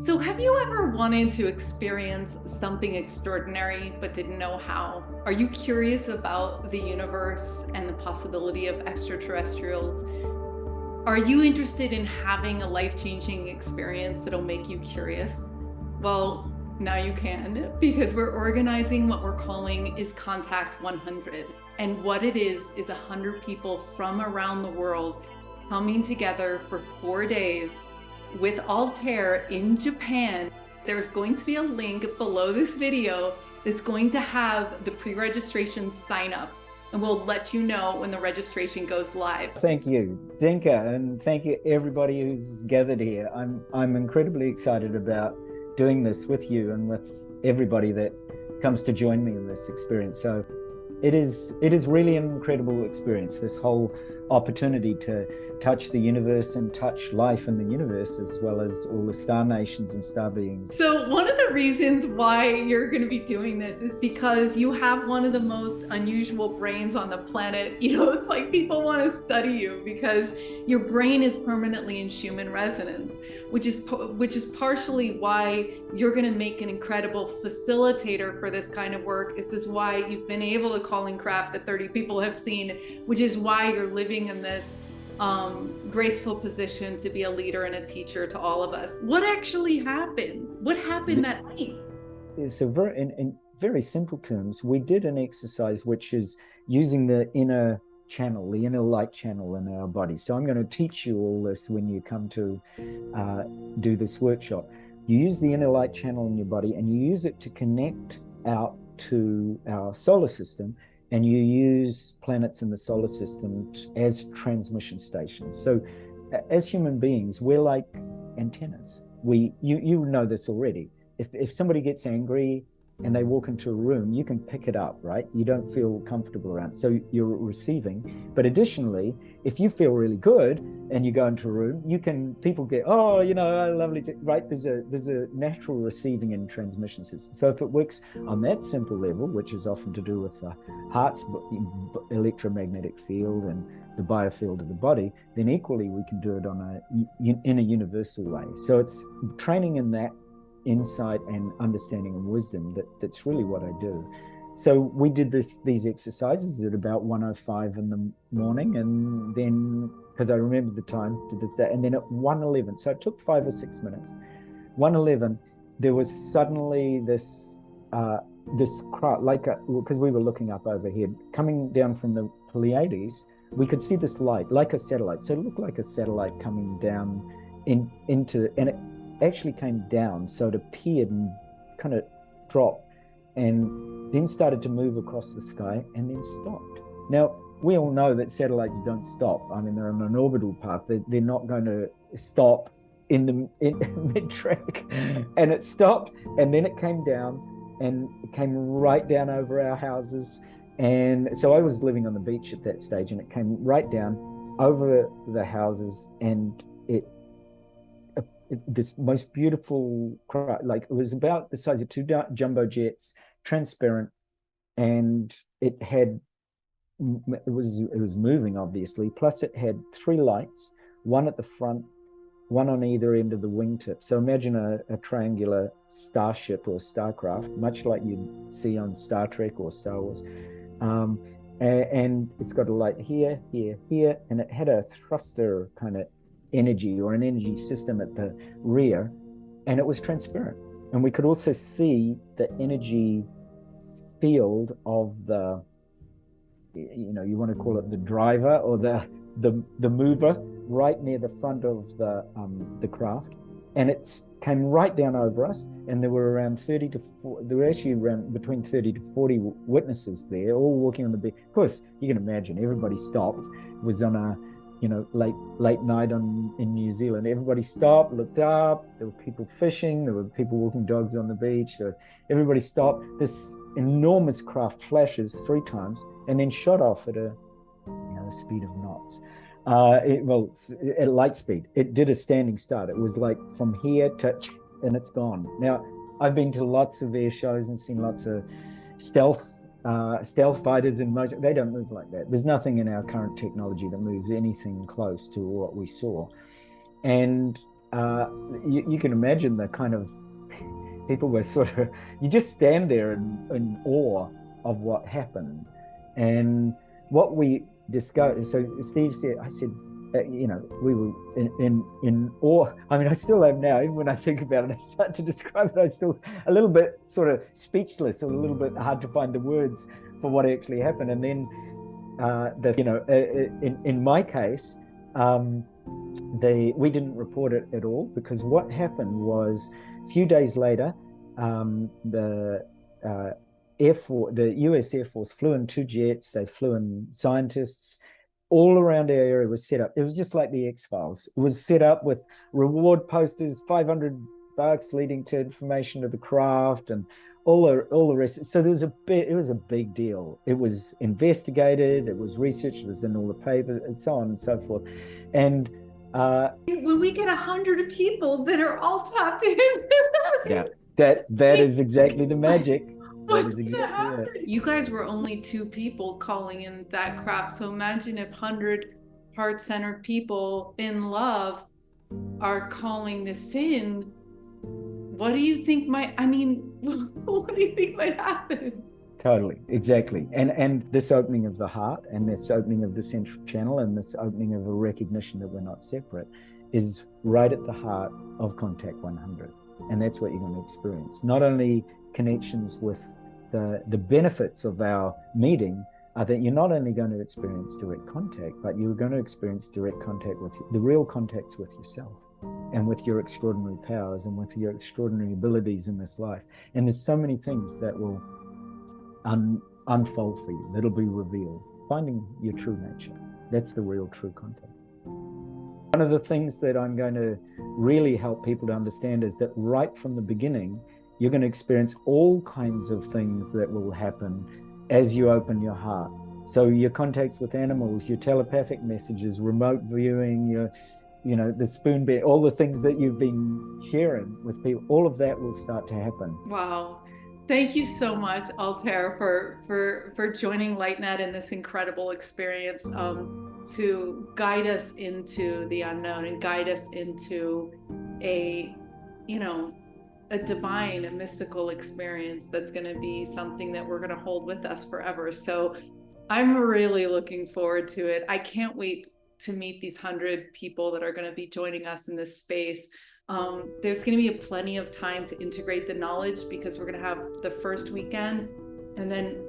So have you ever wanted to experience something extraordinary but didn't know how? Are you curious about the universe and the possibility of extraterrestrials? Are you interested in having a life-changing experience that'll make you curious? Well, now you can, because we're organizing what we're calling is Contact 100. And what it is 100 people from around the world coming together for 4 days with Altair in Japan. There's going to be a link below this video that's going to have the pre-registration sign up, and we'll let you know when the registration goes live. Thank you, Zinka, and thank you everybody who's gathered here. I'm incredibly excited about doing this with you and with everybody that comes to join me in this experience. So it is really an incredible experience, this whole opportunity to touch the universe and touch life in the universe, as well as all the star nations and star beings. So one of the reasons why you're going to be doing this is because you have one of the most unusual brains on the planet. You know, it's like people want to study you because your brain is permanently in Schumann resonance, which is partially why you're going to make an incredible facilitator for this kind of work. This is why you've been able to call in craft that 30 people have seen, which is why you're living in this graceful position to be a leader and a teacher to all of us. What actually happened? What happened that night? So in very simple terms, we did an exercise which is using the inner channel, the inner light channel in our body. So I'm going to teach you all this when you come to do this workshop. You use the inner light channel in your body and you use it to connect out to our solar system, and you use planets in the solar system as transmission stations. So as human beings, we're like antennas. You know this already. If somebody gets angry and they walk into a room, you can pick it up, right? You don't feel comfortable around it, so you're receiving. But additionally, if you feel really good and you go into a room, people get, oh, you know, lovely, right? There's a natural receiving and transmission system. So if it works on that simple level, which is often to do with the heart's electromagnetic field and the biofield of the body, then equally we can do it in a universal way. So it's training in that insight and understanding and wisdom that's really what I do. So we did these exercises at about 1:05 in the morning, and then, because I remember the time, did that, and then at 1:11, so it took 5 or 6 minutes. 1:11, there was suddenly this crowd, because we were looking up overhead, coming down from the Pleiades. We could see this light like a satellite, so it looked like a satellite coming down into, and it actually came down, so it appeared and kind of dropped and then started to move across the sky and then stopped. Now, we all know that satellites don't stop. I mean, they're on an orbital path. They're not going to stop in mid-track. And it stopped, and then it came down, and it came right down over our houses. And so I was living on the beach at that stage, and it came right down over the houses, and this most beautiful crowd, like it was about the size of 2 jumbo jets, transparent, and it was moving, obviously. Plus it had 3 lights, one at the front, one on either end of the wingtip. So imagine a triangular starship or starcraft, much like you'd see on Star Trek or Star Wars. And it's got a light here, here, here, and it had a thruster kind of energy or an energy system at the rear, and it was transparent. And we could also see the energy field of the, you know, you want to call it the driver or the mover, right near the front of the craft. And it came right down over us, and there were around 30 to 40, there were actually around between 30 to 40 witnesses there, all walking on the beach. Of course, you can imagine everybody stopped. It was on a, you know, late night in New Zealand. Everybody stopped, looked up. There were people fishing. There were people walking dogs on the beach. Everybody stopped. This enormous craft flashes 3 times and then shot off at a speed of knots. At light speed. It did a standing start. It was like from here to, and it's gone. Now, I've been to lots of air shows and seen lots of stealth fighters in motion. They don't move like that. There's nothing in our current technology that moves anything close to what we saw. And you can imagine the kind of people were sort of, you just stand there in awe of what happened. And what we discovered, so Steve said, I said, we were in awe. I mean, I still am now, even when I think about it, I start to describe it, I still a little bit sort of speechless, or a little bit hard to find the words for what actually happened. And then, in my case, we didn't report it at all, because what happened was a few days later, the Air Force, the US Air Force flew in 2 jets. They flew in scientists. All around our area was set up. It was just like the X-Files. It was set up with reward posters, $500 leading to information of the craft, and all the rest. So it was a big deal. It was investigated, it was researched, it was in all the papers, and so on and so forth. And when we get 100 people that are all tapped in, yeah, that is exactly the magic. That is exactly it. You guys were only 2 people calling in that crap. So imagine if 100 heart-centered people in love are calling this in. What do you think what do you think might happen? Totally, exactly. And this opening of the heart, and this opening of the central channel, and this opening of a recognition that we're not separate is right at the heart of Contact 100. And that's what you're going to experience. Not only connections with the benefits of our meeting, are that you're not only going to experience direct contact, but you're going to experience direct contact with the real contacts with yourself, and with your extraordinary powers, and with your extraordinary abilities in this life. And there's so many things that will unfold for you, that'll be revealed. Finding your true nature, that's the real true contact. One of the things that I'm going to really help people to understand is that right from the beginning, you're going to experience all kinds of things that will happen as you open your heart. So your contacts with animals, your telepathic messages, remote viewing, the spoon bed, all the things that you've been sharing with people, all of that will start to happen. Wow. Thank you so much, Altair, for joining LightNet in this incredible experience, to guide us into the unknown and guide us into a divine, a mystical experience that's going to be something that we're going to hold with us forever. So I'm really looking forward to it. I can't wait to meet these 100 people that are going to be joining us in this space. There's going to be plenty of time to integrate the knowledge, because we're going to have the first weekend, and then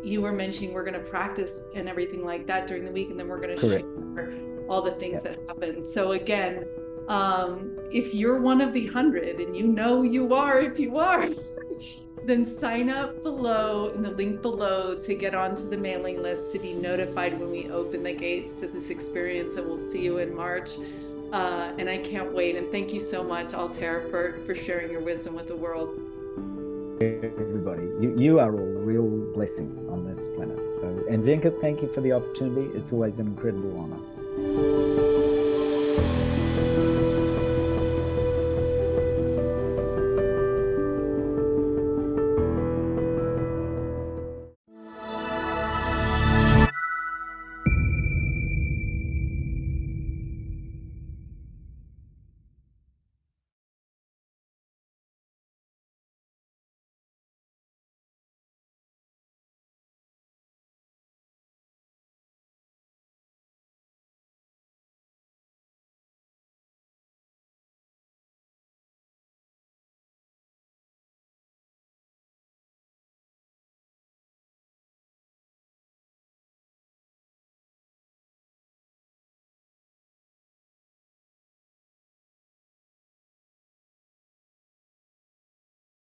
you were mentioning we're going to practice and everything like that during the week, and then we're going to share all the things that happen. So again, if you're one of the 100, and you are, if you are, then sign up below in the link below to get onto the mailing list to be notified when we open the gates to this experience, and we'll see you in March. And I can't wait. And thank you so much, Altair, for sharing your wisdom with the world. Everybody, you are all a real blessing on this planet. And Zenka, thank you for the opportunity. It's always an incredible honor.